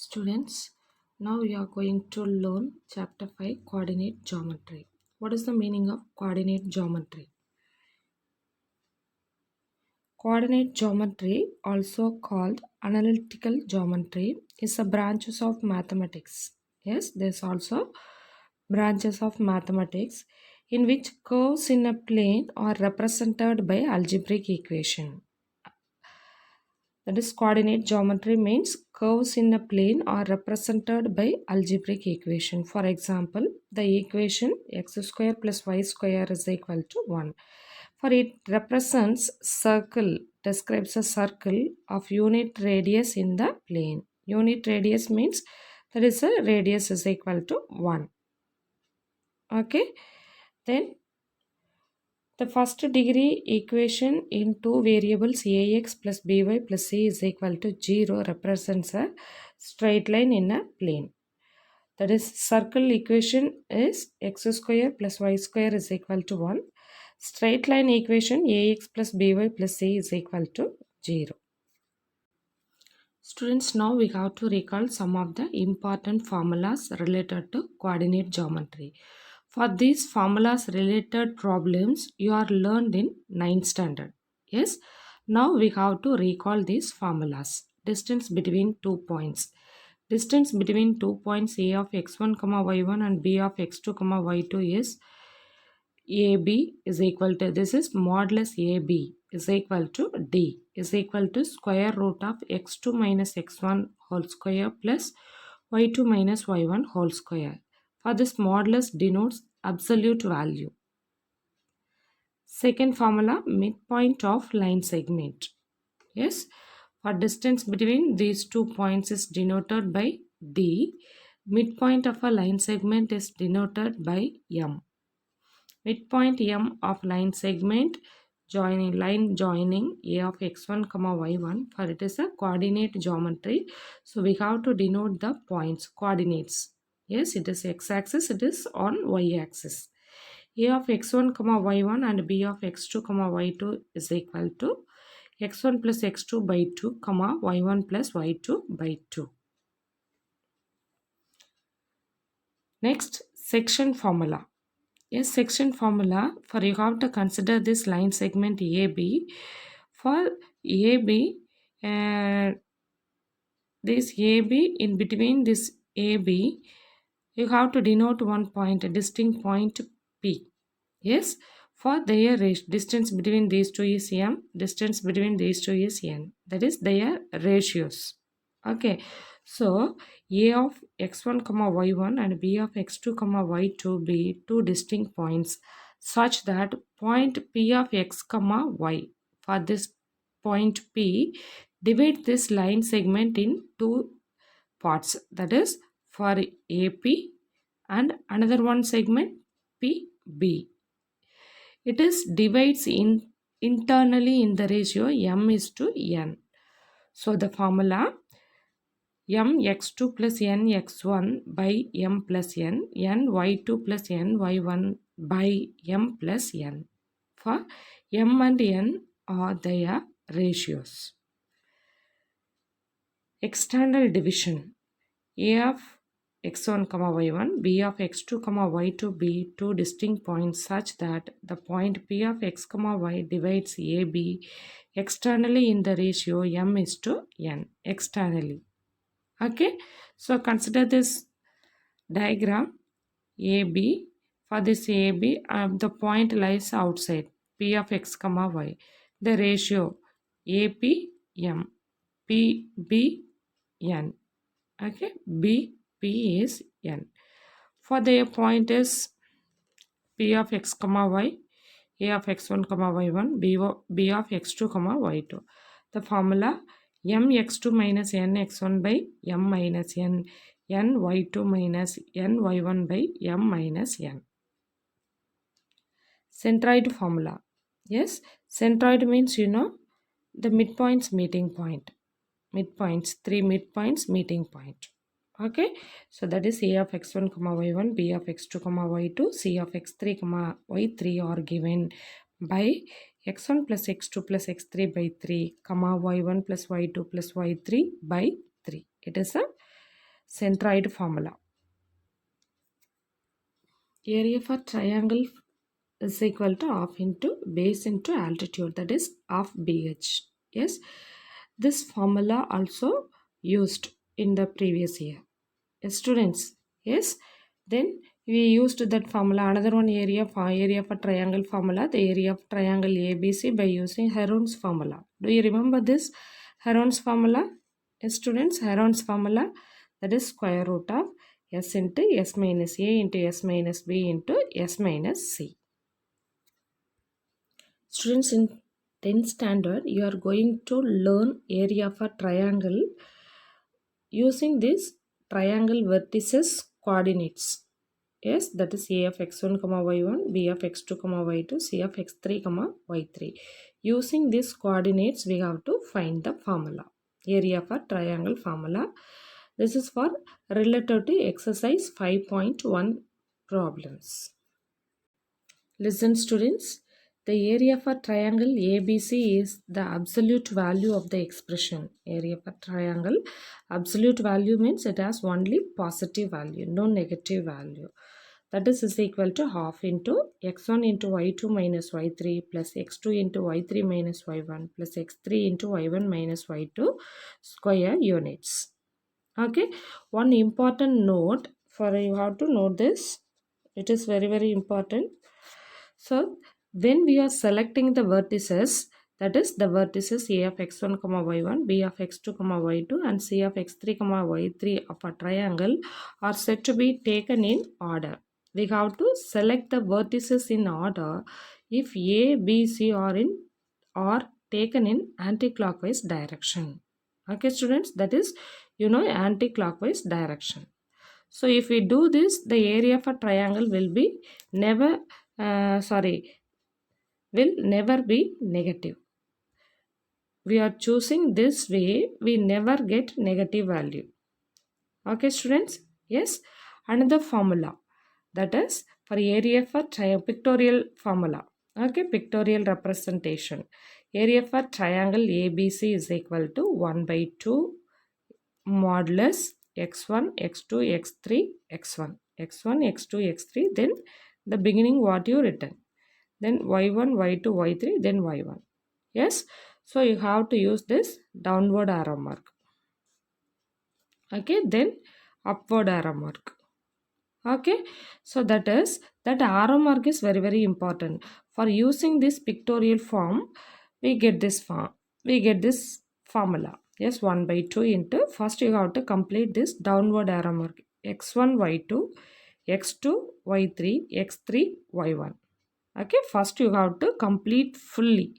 Students, now we are going to learn chapter 5 coordinate geometry. What is the meaning of coordinate geometry? Coordinate geometry, also called analytical geometry, is a branches of mathematics. Yes, there's also branches of mathematics in which curves in a plane are represented by algebraic equation. That is, coordinate geometry means curves in a plane are represented by algebraic equation. For example, the equation x square plus y square is equal to 1. For it represents circle, describes a circle of unit radius in the plane. Unit radius means that is a radius is equal to 1. Okay. Then the first degree equation in two variables ax plus by plus c is equal to 0 represents a straight line in a plane. That is, circle equation is x square plus y square is equal to 1. Straight line equation ax plus by plus c is equal to 0. Students, now we have to recall some of the important formulas related to coordinate geometry. For these formulas related problems, you are learned in 9th standard. Yes, now we have to recall these formulas. Distance between 2 points. Distance between 2 points a of x1, y1 and b of x2, y2 is AB is equal to, this is modulus AB is equal to D is equal to square root of x2 minus x1 whole square plus y2 minus y1 whole square. For this, modulus denotes absolute value. Second formula, midpoint of line segment. Yes, for distance between these 2 points is denoted by D. Midpoint of a line segment is denoted by M. Midpoint M of line segment line joining A of x1, y1, for it is a coordinate geometry. So we have to denote the points, coordinates. Yes, it is x-axis, it is on y-axis. A of x1, y1 and B of x2, y2 is equal to x1 plus x2 by 2, y1 plus y2 by 2. Next, section formula. A section formula, for you have to consider this line segment AB. For AB, this AB, in between this AB, you have to denote one point, a distinct point P. Yes, for their distance between these two is M, distance between these two is N. That is their ratios. Okay, so A of x1, y1 and B of x2, y2 be two distinct points such that point P of x, y. For this point P, divide this line segment in two parts. That is, for AP and another one segment PB. It is divides internally in the ratio m is to n. So the formula m x2 plus n x1 by m plus n y2 plus n y1 by m plus n. For m and n are their ratios. External division. A of x1, y1, B of x2, y2 be two distinct points such that the point P of x, y divides AB externally in the ratio m is to n, externally. Okay, so consider this diagram AB. For this AB, the point lies outside P of x, y. The ratio AP, m, PB, n. Okay, B, P is n. For the point is P of x, y, A of x1, y1, B of x2, y2. The formula m x2 minus n x1 by m minus n y2 minus n y1 by m minus n. Centroid formula. Yes, centroid means the midpoints meeting point. Midpoints, three midpoints meeting point. Okay, so that is A of x1, y1, B of x2, y2, C of x3, y3 are given by x1 plus x2 plus x3 by 3, y1 plus y2 plus y3 by 3. It is a centroid formula. Area for triangle is equal to half into base into altitude, that is half BH. Yes, this formula also used in the previous year. Yes, students. Yes, then we used that formula. Another one area for triangle formula, the area of triangle ABC by using Heron's formula. Do you remember this Heron's formula? Yes, students, Heron's formula, that is square root of S into S minus A into S minus B into S minus C. Students, in 10th standard, you are going to learn area of a triangle using this triangle vertices coordinates. Yes, that is A of x1, y1, B of x2, y2, C of x3, y3. Using these coordinates, we have to find the formula. Area for triangle formula. This is for relative to exercise 5.1 problems. Listen, students. The area for triangle ABC is the absolute value of the expression. Area for triangle, absolute value means it has only positive value, no negative value. That is equal to half into x1 into y2 minus y3 plus x2 into y3 minus y1 plus x3 into y1 minus y2 square units. Okay, one important note for you have to note this. It is very important. So when we are selecting the vertices, that is the vertices A of x1, y1, B of x2, y2 and C of x3, y3 of a triangle are said to be taken in order. We have to select the vertices in order if A, B, C are taken in anti-clockwise direction. Okay, students, that is anti-clockwise direction. So if we do this, the area for triangle will be will never be negative. We are choosing this way, we never get negative value. Okay, students? Yes. Another formula, that is for area for pictorial formula. Okay, pictorial representation. Area for triangle ABC is equal to 1 by 2 modulus x1, x2, x3, x1, x1, x2, x3, then the beginning what you written, then y1, y2, y3, then y1. Yes, so you have to use this downward arrow mark. Okay, then upward arrow mark. Okay, so that arrow mark is very important. For using this pictorial form, we get this formula. Yes, 1 by 2 into, first you have to complete this downward arrow mark, x1, y2, x2, y3, x3, y1. Okay, first you have to complete fully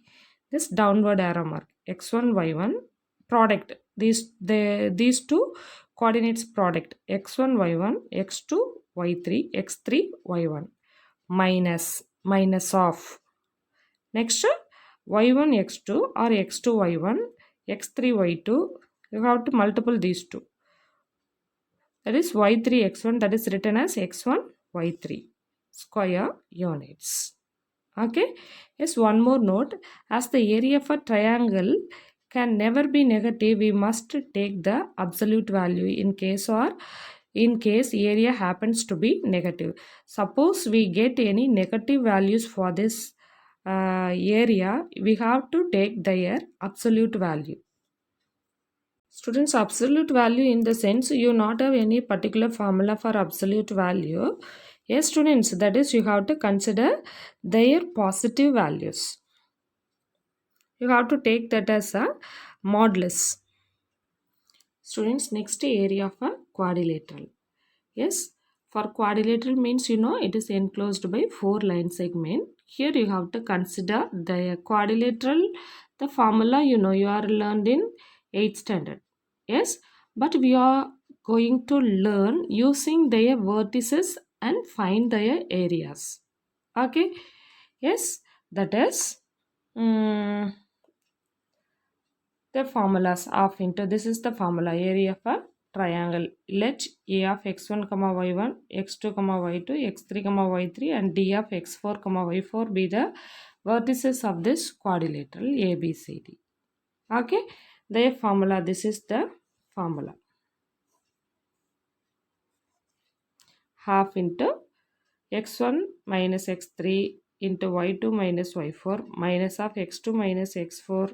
this downward arrow mark, x1, y1 product, these two coordinates product, x1, y1, x2, y3, x3, y1 minus of, next y1, x2 or x2, y1, x3, y2, you have to multiple these two, that is y3, x1, that is written as x1, y3 square units. Okay, yes, one more note, as the area for triangle can never be negative, we must take the absolute value in case area happens to be negative. Suppose we get any negative values for this area, we have to take their absolute value. Students, absolute value in the sense you not have any particular formula for absolute value. Yes, students, that is you have to consider their positive values. You have to take that as a modulus. Students, next area of a quadrilateral. Yes, for quadrilateral means it is enclosed by 4 line segment. Here you have to consider the quadrilateral, the formula you are learned in 8th standard. Yes, but we are going to learn using their vertices and find their areas. Okay, yes, that is the formulas of into, this is the formula area of a triangle. Let A of x1, y1, x2, y2, x3, y3 and D of x4, y4 be the vertices of this quadrilateral ABCD. Okay, the formula, this is the formula. half into x1 minus x3 into y2 minus y4 minus of x2 minus x4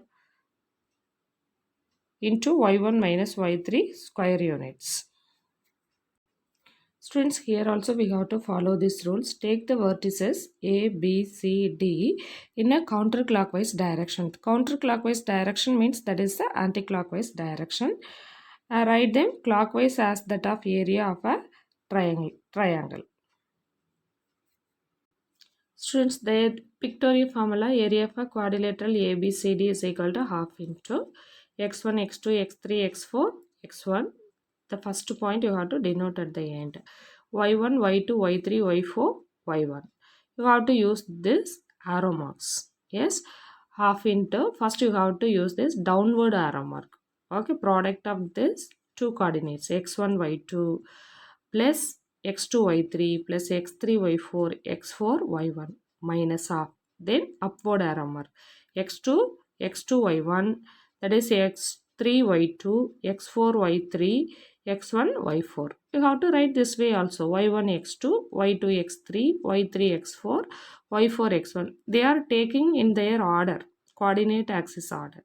into y1 minus y3 square units. Students, here also we have to follow these rules. Take the vertices A, B, C, D in a counterclockwise direction. Counterclockwise direction means that is the anticlockwise direction. Write them clockwise as that of area of a triangle. Students, the pictorial formula area of a quadrilateral ABCD is equal to half into x1, x2, x3, x4, x1. The first point you have to denote at the end. y1, y2, y3, y4, y1. You have to use this arrow marks. Yes, half into, first you have to use this downward arrow mark. Okay, product of this two coordinates x1, y2 plus x2, y3 plus x3, y4, x4, y1 minus half. Then upward arrow mark x2, x2, y1, that is x3, y2, x4, y3, x1, y4. You have to write this way also y1, x2, y2, x3, y3, x4, y4, x1. They are taking in their order, coordinate axis order.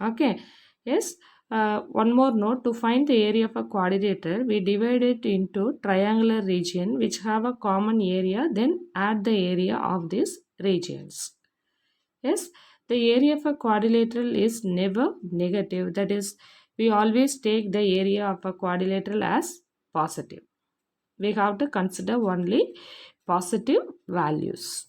Okay. Yes. One more note, to find the area of a quadrilateral, we divide it into triangular region which have a common area, then add the area of these regions. Yes, the area of a quadrilateral is never negative. That is, we always take the area of a quadrilateral as positive. We have to consider only positive values.